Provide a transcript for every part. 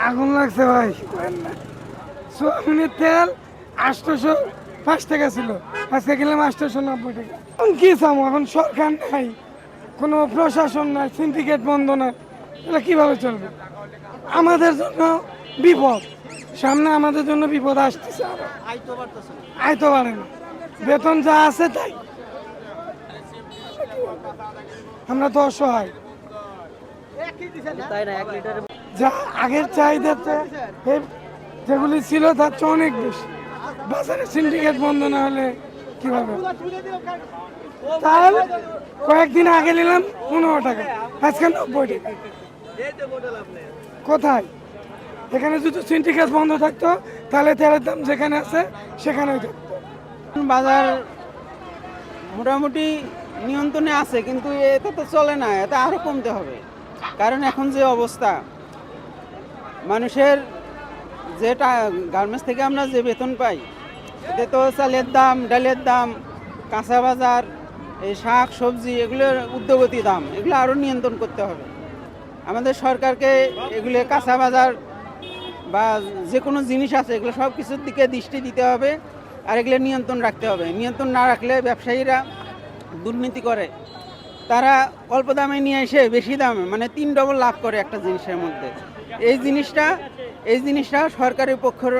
আগুন লাগছে ভাই। সোয়াবিনের তেল 805 টাকা ছিল, আজকে গেলাম 890 টাকা। এখন কি চামো, এখন সরকার নাই, কোনো প্রশাসন নাই, সিন্ডিকেট বন্ধ নাই, এটা কিভাবে চলবে? আমাদের জন্য বিপদ, সামনে আমাদের জন্য বিপদ আসতেছে। আরো আয় তো বাড়ে না, বেতন যা আছে তাই, আমরা তো অসহায়। যা আগের চাহিদাতে যেগুলি ছিল তার চেয়ে অনেক বেশি। বাজারে সিন্ডিকেট বন্ধ না হলে কিভাবে? তার কয়েকদিন আগে নিলাম 15 টাকা, আজকে 90 টাকা। কোথায়? এখানে যদি সিন্ডিকেট বন্ধ থাকতো তাহলে তেলের দাম যেখানে আছে সেখানেই থাকতো। বাজার মোটামুটি নিয়ন্ত্রণে আছে, কিন্তু এটা তো চলে না, এটা আরও কমতে হবে। কারণ এখন যে অবস্থা, মানুষের যেটা গার্মেন্টস থেকে আমরা যে বেতন পাই, এতে তো চালের দাম, ডালের দাম, কাঁচা বাজার, এই শাক সবজি, এগুলোর ঊর্ধ্বগতি দাম, এগুলো আরও নিয়ন্ত্রণ করতে হবে। আমাদের সরকারকে এগুলো কাঁচা বাজার বা যে কোনো জিনিস আছে এগুলো সব কিছুর দিকে দৃষ্টি দিতে হবে, আর এগুলো নিয়ন্ত্রণ রাখতে হবে। নিয়ন্ত্রণ না রাখলে ব্যবসায়ীরা দুর্নীতি করে, তারা অল্প দামে নিয়ে এসে বেশি দামে, মানে 3 ডবল লাভ করে একটা জিনিসের মধ্যে। এই জিনিসটা সরকারের পক্ষের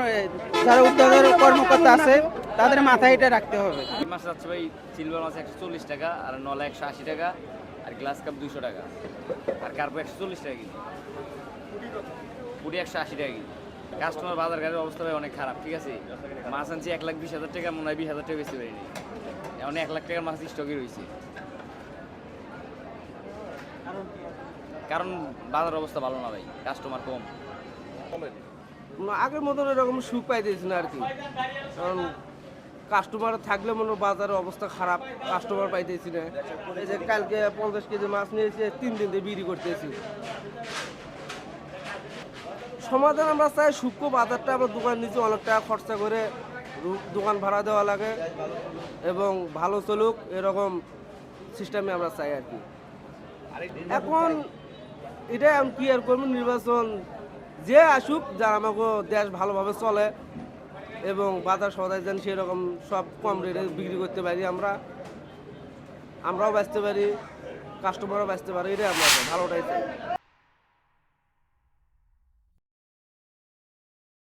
যারা উদ্যোগের কর্মকর্তা আছে তাদের মাথায় এটা রাখতে হবে। মাছ যাচ্ছে ভাই, সিলভার মাছ 140 টাকা, আর নলা 180 টাকা, আর গ্লাস কাপ 200 টাকা, আর কার্পো 140 টাকা কেজি, পুরি 180 টাকা কেজি। কাস্টমার বাজার ঘাটের অবস্থা ভাই অনেক খারাপ, ঠিক আছে। মাছ আনছি 1,20,000 টাকা, মনে হয় 20,000 টাকা বেশি পারিনি, এখন 1 লাখ টাকার মাছ স্টকে রয়েছে। কারণ বাজার অবস্থা ভালো না ভাই, কাস্টমার কম। আগের মতন এরকম সুখ পাইতেছি না আর কি, কারণ কাস্টমার থাকলে মনে হয় বাজারের অবস্থা খারাপ, কাস্টমার পাইতেছি না। এই যে কালকে 50 কেজি মাছ নিয়েছে, 3 দিন দিয়ে বিক্রি করতেছি। সমাধান আমরা চাই সূক্ষ্ম বাজারটা, আমরা দোকান নিচে অনেক টাকা খরচা করে দোকান ভাড়া দেওয়া লাগে, এবং ভালো চলুক এরকম সিস্টেমে আমরা চাই আর কি। এখন এটাই আমি কি আর করবো, নির্বাচন যে আসুক, যার আমাকে দেশ ভালোভাবে চলে এবং বাজার সদায় যেন সেরকম সব কম রেটে বিক্রি করতে পারি, আমরাও বাঁচতে পারি, কাস্টমারও বাঁচতে পারি, এটাই আমরা ভালোটাই চাই।